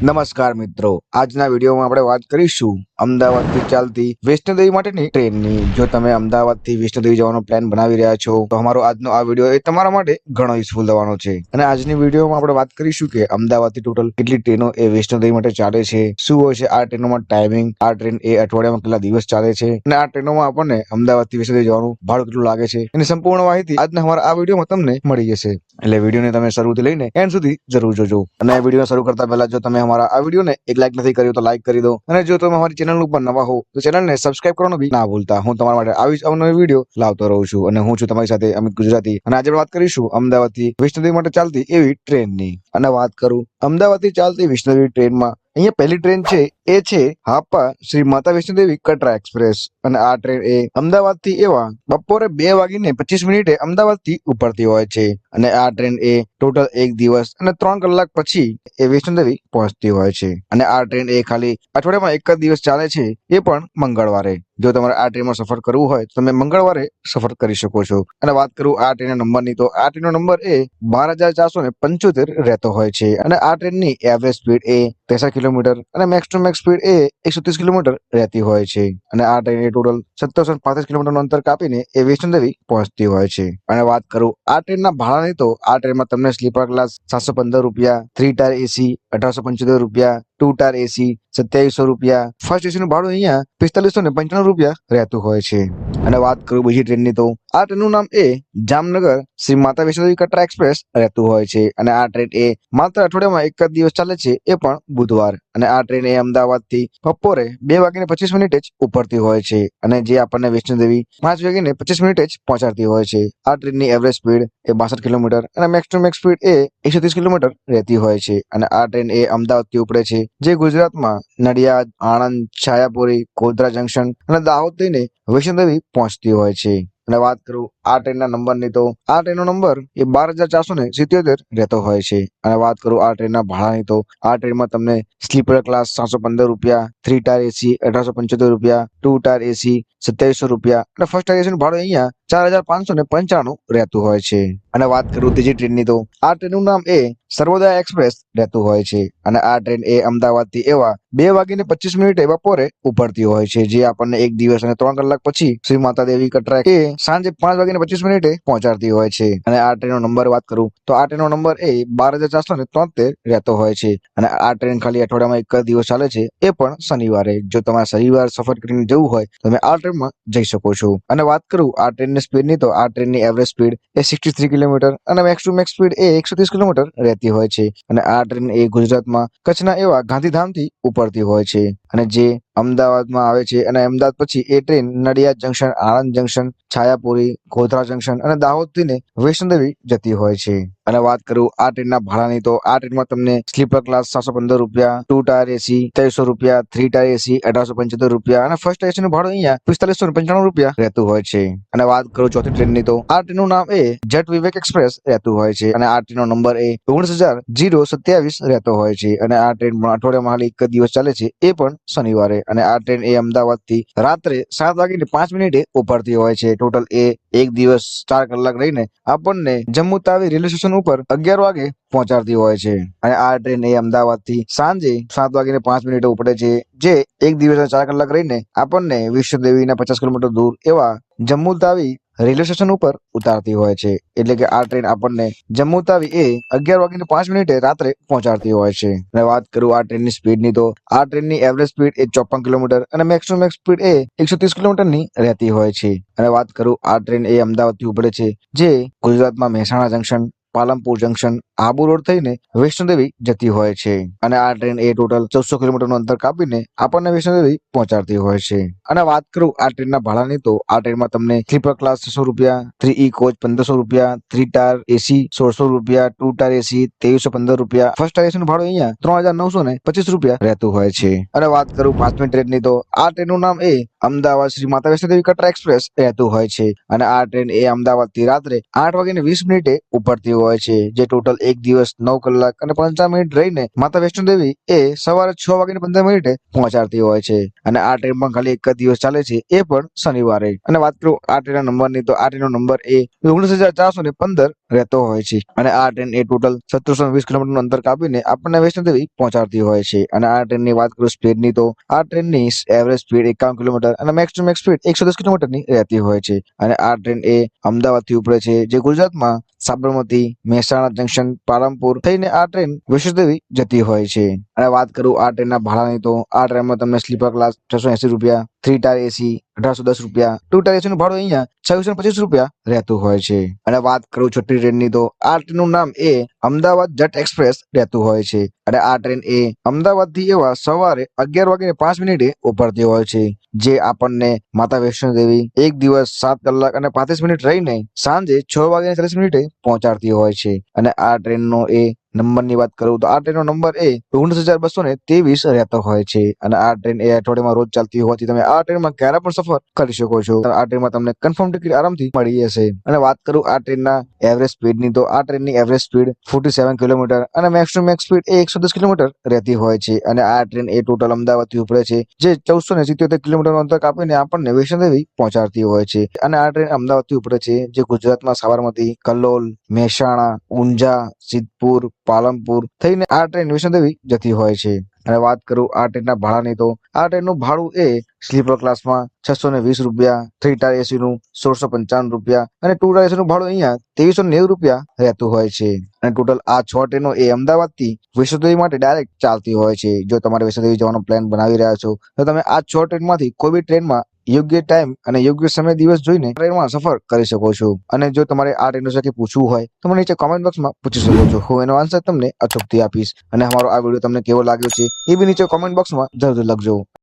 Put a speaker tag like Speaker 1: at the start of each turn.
Speaker 1: નમસ્કાર મિત્રો, આજના વિડીયોમાં આપણે વાત કરીશું અમદાવાદથી ચાલતી વૈષ્ણોદેવી માટેની ટ્રેનની। જો તમે અમદાવાદથી વૈષ્ણોદેવી જવાનો પ્લાન બનાવી રહ્યા છો તો અમારો આજનો આ વિડીયો એ તમારા માટે ઘણો યુઝફુલ થવાનો છે। અને આજની વિડીયોમાં આપણે વાત કરીશું કે અમદાવાદથી ટોટલ કેટલી ટ્રેનો એ વૈષ્ણોદેવી માટે ચાલે છે, શું હોય છે આ ટ્રેનોમાં ટાઈમિંગ, આ ટ્રેન એ અઠવાડિયામાં કેટલા દિવસ ચાલે છે અને આ ટ્રેનોમાં આપણને અમદાવાદથી વૈષ્ણોદેવી જવાનું ભાડું કેટલું લાગે છે એની સંપૂર્ણ માહિતી આજના અમારા આ વિડીયોમાં તમને મળી જશે। એટલે વિડીયોને તમે શરૂથી લઈને એન્ડ સુધી જરૂર જોજો। અને આ વિડીયો શરૂ કરતા પહેલા જો તમે અમારા આ વિડીયોને એક લાઈક નથી કર્યો તો લાઈક કરી દો, અને જો તમે અમારી ચેનલ ઉપર નવા હો તો ચેનલને સબસ્ક્રાઇબ કરવાનું બી ના ભૂલતા। હું તમારા માટે આવી જ અવનવી વિડીયો લાવતો રહું છું અને હું છું તમારી સાથે અમિત ગુજરાતી। અને આજે વાત કરીશું અમદાવાદથી વૈષ્ણોદેવી માટે ચાલતી એવી ટ્રેનની। અને વાત કરું અમદાવાદથી ચાલતી વૈષ્ણોદેવી ટ્રેનમાં, અહીંયા પહેલી ટ્રેન છે એ છે હાપા શ્રી માતા વૈષ્ણોદેવી કટરા એક્સપ્રેસ। અને આ ટ્રેન એ અમદાવાદથી એવા બપોરે 2:25 અમદાવાદથી ઉપડતી હોય છે। અને આ ટ્રેન એ ટોટલ 1 દિવસ અને 3 કલાક પછી એ વૈષ્ણોદેવી પહોંચતી હોય છે। અને આ ટ્રેન એ ખાલી અઠવાડિયામાં એક જ દિવસ ચાલે છે, એ પણ મંગળવારે। જો તમારે આ ટ્રેનમાં સફર કરવું હોય તો તમે મંગળવારે સફર કરી શકો છો। અને વાત કરું આ ટ્રેનના નંબરની, તો આ ટ્રેનનો નંબર એ 12,475 રહેતો હોય છે। અને આ ટ્રેનની એવરેજ સ્પીડ એ 63 કિલોમીટર અને મેક્સ ટુ મેક્સ સ્પીડ એ 130 કિલોમીટર રહેતી હોય છે। અને આ ટ્રેન એ ટોટલ 1735 કિલોમીટરનું અંતર કાપીને એ વૈષ્ણોદેવી પહોંચતી હોય છે। અને વાત કરું આ ટ્રેનના ભાડાની, તો આ ટ્રેનમાં તમને સ્લીપર ક્લાસ 715 રૂપિયા, 3 ટાયર એસી 1875 રૂપિયા, 2 ટાયર એસી 2700 રૂપિયા, ફર્સ્ટ એસી નું ભાડું અહીંયા 4595 રૂપિયા રહેતું હોય છે। અને વાત કરું બીજી ટ્રેનની, તો આ ટ્રેનનું નામ એ જામનગર શ્રી માતા વૈષ્ણોદેવી કટરા એક્સપ્રેસ રહેતું હોય છે। અને આ ટ્રેન એ માત્ર અઠવાડિયામાં એક જ દિવસ ચાલે છે, એ પણ બુધવાર। અને આ ટ્રેન એ અમદાવાદથી બપોરે 2:25 જ ઉપડતી હોય છે, અને જે આપણને વૈષ્ણોદેવી 5:25 જ પહોંચાડતી હોય છે। આ ટ્રેનની એવરેજ સ્પીડ એ 62 કિલોમીટર અને મેક્સ ટુ મેક્સ સ્પીડ એ 130 કિલોમીટર રહેતી હોય છે। અને આ ટ્રેન એ અમદાવાદથી ઉપડે છે, જે ગુજરાતમાં નડિયાદ, આણંદ, છાયાપુરી, ગોધરા જંકશન અને દાહોદ થઈને વૈષ્ણોદેવી પહોંચતી હોય છે। અને વાત કરું આ ટ્રેનના નંબરની, તો આ ટ્રેનનો નંબર એ 12,477 રહેતો હોય છે। અને વાત કરું આ ટ્રેનના ભાડાની, તો આ ટ્રેનમાં તમને સ્લીપર ક્લાસ 715 રૂપિયા, 3 ટાયર એસી 1875 રૂપિયા, 2 ટાયર એસી 2700 રૂપિયા અને ફર્સ્ટ ટાયર એસી નું ભાડું અહીંયા 4,595 રહેતું હોય છે। અને વાત કરું ત્રીજી ટ્રેનની, તો આ ટ્રેનનું નામ એ સર્વોદય એક્સપ્રેસ રહેતું હોય છે। અને આ ટ્રેન એ અમદાવાદથી એવા 2:25 બપોરે ઉપડતી હોય છે, જે આપણને એક દિવસ અને 3 કલાક પછી શ્રી માતા દેવી કટરા એ સાંજે 5:25 પહોંચાડતી હોય છે। અને આ ટ્રેનનો નંબર વાત કરું તો આ ટ્રેનનો નંબર એ 12,473 રહેતો હોય છે। અને આ ટ્રેન ખાલી અઠવાડિયામાં એક જ દિવસ ચાલે છે, એ પણ શનિવારે। જો તમારે શનિવાર સફર કરીને જવું હોય તો તમે આ ટ્રેનમાં જઈ શકો છો। અને વાત કરું આ ટ્રેનની સ્પીડની, તો આ ટ્રેનની એવરેજ સ્પીડ એ 63 કિલોમીટર અને મેક્સ ટુ મેક્સ સ્પીડ એ 130 કિલોમીટર રહેતી હોય છે। અને આ ટ્રેન એ ગુજરાતમાં કચ્છના એવા ગાંધીધામથી ઉપડતી હોય છે, અને જે અમદાવાદમાં આવે છે। અને અમદાવાદ પછી એ train Nadiad junction, Anand junction, Chhayapuri, Godhra junction અને દાહોદ થઈને વૈષ્ણોદેવી જતી હોય છે। અને વાત કરું આ ટ્રેનના ભાડાની, તો આ ટ્રેનમાં તમને સ્લીપર ક્લાસ 715 રૂપિયા, 2 ટાયર એસી 2300 રૂપિયા, 3 ટાયર એસી 1875 રૂપિયા અને ફર્સ્ટ એસી નું ભાડું અહીંયા 4595 રૂપિયા રહેતું હોય છે। અને વાત કરું ચોથી ટ્રેનની, તો આ ટ્રેનનું નામ એ જેટ વિવેક એક્સપ્રેસ રહેતું હોય છે। અને આ ટ્રેનનો નંબર એ 19,027 રહેતો હોય છે। અને આ ટ્રેન પણ અઠવાડિયામાં ખાલી એક જ દિવસ ચાલે છે, એ પણ શનિવારે। અને આ ટ્રેન એ અમદાવાદથી રાત્રે 7:05 ઉપડતી હોય છે। ટોટલ એ એક દિવસ 4 કલાક રહીને આપણને જમ્મુ તાવી રેલવે સ્ટેશન ઉપર 11 વાગે પહોંચાડતી હોય છે। અને આ ટ્રેન એ અમદાવાદથી સાંજે 7:05 ઉપડે છે, જે એક દિવસ 4 કલાક રહીને આપણને વૈષ્ણોદેવીના 50 કિલોમીટર દૂર એવા જમ્મુ તાવી રેલવે સ્ટેશન ઉપર ઉતારતી હોય છે। એટલે કે આ ટ્રેન આપણને જમ્મુ તાવી એ 11:05 રાત્રે પહોંચાડતી હોય છે। અને વાત કરું આ ટ્રેનની સ્પીડની, તો આ ટ્રેનની એવરેજ સ્પીડ એ 54 કિલોમીટર અને મેક્સ ટુ મેક્સ સ્પીડ એ 130 કિલોમીટરની રહેતી હોય છે। અને વાત કરું આ ટ્રેન એ અમદાવાદથી ઉપડે છે, જે ગુજરાતમાં Mehsana junction, Palanpur junction, Abu road થઈને વૈષ્ણોદેવી જતી હોય છે। અને આ ટ્રેન એ ટોટલ 1400 કિલોમીટરનું અંતર કાપીને આપણને વૈષ્ણોદેવી પહોંચાડતી હોય છે। અને વાત કરું આ ટ્રેનના ભાડાની, તો આ ટ્રેનમાં તમને સ્લીપર ક્લાસ 600 રૂપિયા, 3E કોચ 1500 રૂપિયા, 3 ટાયર એસી 1600 રૂપિયા, 2 ટાયર એસી 2315 રૂપિયા, ફર્સ્ટ ટાયર એસી નું ભાડું અહીંયા 3,925 રૂપિયા રહેતું હોય છે। અને વાત કરું પાંચમી ટ્રેનની, તો આ ટ્રેનનું નામ એ અમદાવાદ શ્રી માતા વૈષ્ણોદેવી કટરા એક્સપ્રેસ રહેતું હોય છે। અને આ ટ્રેન એ અમદાવાદથી રાત્રે 8:20 ઉપડતી હોય છે, જે ટોટલ એક દિવસ 9 કલાક અને 55 મિનિટ રહીને માતા વૈષ્ણો દેવી એ સવારે 6 વાગ્યાને 15 મિનિટે પહોંચાડતી હોય છે અને આ ટ્રેન પણ ખાલી એક જ દિવસ ચાલે છે, એ પણ શનિવારે. અને વાત કરું આ ટ્રેનના નંબરની, તો આ ટ્રેનનો નંબર એ 19,415 રહેતો હોય છે અને આ ટ્રેન એ ટોટલ 1720 કિલોમીટરનું અંતર કાપીને આપણને વૈષ્ણો દેવી પહોંચાડતી હોય છે. અને આ ટ્રેનની વાત કરું સ્પીડની, તો આ ટ્રેનની એવરેજ સ્પીડ 51 કિલોમીટર અને મેક્સ ટુ મેક્સ સ્પીડ 110 કિલોમીટરની રહેતી હોય છે. અને આ ટ્રેન એ અમદાવાદથી ઉપડે છે, જે ગુજરાતમાં સાબરમતી, મહેસાણા જંકશન, પાલનપુર થઈને આ ટ્રેન વૈષ્ણો દેવી જતી હોય છે. અને વાત કરું આ ટ્રેનના ભાડાની, તો આ ટ્રેનમાં તમને સ્લીપર ક્લાસ 680 રૂપિયા, 3 ટાયર એસી 1810 રૂપિયા, 2 ટાયર એસી નું ભાડું અહીંયા 2625 રૂપિયા રહેતું હોય છે. અને વાત કરું છઠ્ઠી ટ્રેનની, તો આ ટ્રેનનું નામ એ અમદાવાદ જટ એક્સપ્રેસ રહેતું હોય છે. અને આ ટ્રેન એ અમદાવાદથી એવા સવારે 11:05 ઉપડતી હોય છે, જે આપણને માતા વૈષ્ણો દેવી એક દિવસ 7 કલાક અને 35 મિનિટ રહીને સાંજે 6:40 પહોંચાડતી હોય છે. અને આ ટ્રેનનો એ નંબરની વાત કરું, તો આ ટ્રેનનો નંબર એ 19,223 રહેતો હોય છે. અને આ ટ્રેન એ અઠવાડિયામાં રોજ ચાલતી હોવાથી તમે આ ટ્રેનમાં ક્યારે પણ સફર કરી શકો છો. આ ટ્રેનમાં તમને કન્ફર્મ ટિકિટ આરામથી મળી જશે. અને વાત કરું આ ટ્રેનના એવરેજ સ્પીડની, તો આ ટ્રેનની એવરેજ સ્પીડ 47 કિલોમીટર અને મેક્સ ટુ મેક્સ સ્પીડ એ 110 કિલોમીટર રહેતી હોય છે. અને આ ટ્રેન એ ટોટલ અમદાવાદથી ઉપડે છે, જે 1477 કિલોમીટરનું અંતર કાપીને આપણને વૈષ્ણો દેવી પહોંચાડતી હોય છે. અને આ ટ્રેન અમદાવાદથી ઉપડે છે, જે ગુજરાતમાં સાબરમતી, કલોલ, મહેસાણા, ઊંઝા, સિદ્ધપુર, પાલનપુર થઈને આ ટ્રેન વૈષ્ણો દેવી જતી હોય છે. અને વાત કરું આ ટ્રેનના ભાડાની, તો આ ટ્રેનનું ભાડું એ સ્લીપર ક્લાસમાં 620 રૂપિયા, 3 ટાયર એસી નું 1655 રૂપિયા અને 2 ટાયર એસી નું ભાડું અહીંયા 2390 રૂપિયા રહેતું હોય છે. અને ટોટલ આ 6 ટ્રેનો એ અમદાવાદથી વૈષ્ણો દેવી માટે ડાયરેક્ટ ચાલતી હોય છે. જો તમારે વૈષ્ણો દેવી જવાનો પ્લાન બનાવી રહ્યા છો, તો તમે આ 6 ટ્રેનમાંથી કોઈ બી ટ્રેનમાં યોગ્ય ટાઈમ અને યોગ્ય સમય દિવસ જોઈને ટ્રેનમાં સફર કરી શકો છો. અને જો તમારે આ ટ્રેન વિશે પૂછવું હોય તો મને નીચે કોમેન્ટ બોક્સમાં પૂછી શકો છો, હું એનો આન્સર તમને અચૂકથી આપીશ. અને અમારો આ વિડીયો તમને કેવો લાગ્યો છે એ બી નીચે કોમેન્ટ બોક્સમાં જરૂર લખજો.